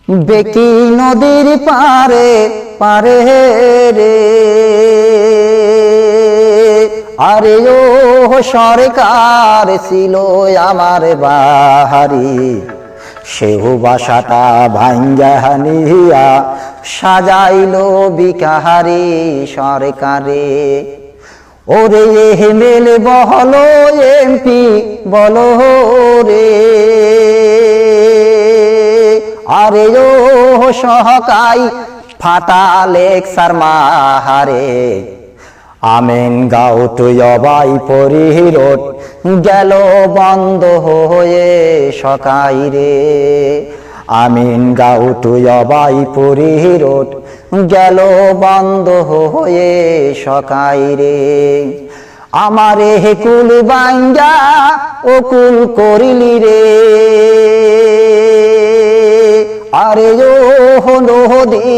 বেকি নদীর পারে পারে রে, আরে ও সরকার ছিল আমার বাহারি, সেও বাসাটা ভাঙ্গা নিয়া সাজাইলো বিকাহারি সরকারে। ওরে এমএলএ বলো এমপি বলো রে, আরে ও সহকাই ফাটা লেকচার মাহারে, আমেন গাও তুই অবাই পরিরোড গেল বন্ধ হয়ে সকাই রে, আমিন গাও তুই অবাই পরিরোড গেল বন্ধ হয়ে সকাই রে। আমারে কুল বাঙ্গা ও কুল করিলি রে, আরে ও নদী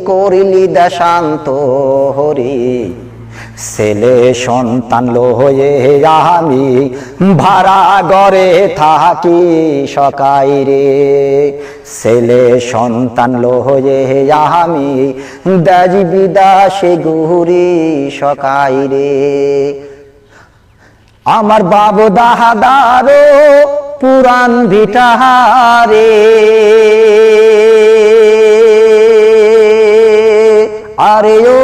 করিলি দেশান্ত হরি, ছেলে সন্তান লয়ে আমি ভাড়া ঘরে থাকি সকাই রে, ছেলে সন্তান লয়ে আমি দেশ বিদেশে ঘুরি সকাই রে। আমার বাবু দাহাদারো পুরান ভিটাহারে, আরে ও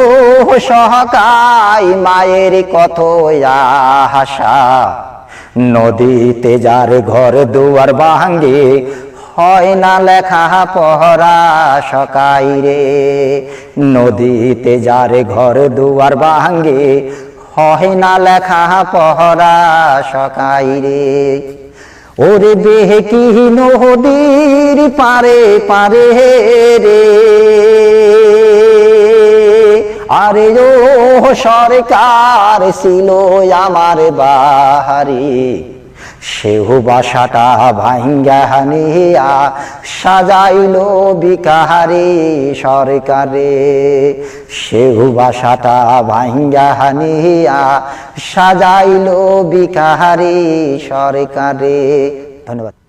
সহকাই মায়ের কত আশা, নদীতে যার ঘর দুয়ার ভাঙ্গে হয় না লেখা পড়া সকাই রে, নদীতে যার ঘর দুয়ার ভাঙ্গে হয় না লেখা পড়া সকাই রে। ওরে বেকি নদীর পারে পারে রে, আরে ও সরকার ছিল আমার বাহারি, সেও বাসাটা ভাঙ্গা নিয়া সাজাইলো বিকাহারি সরকারে, সেও বাসাটা ভাঙ্গা নিয়া সাজাইলো বিকাহারি সরকারে। ধন্যবাদ।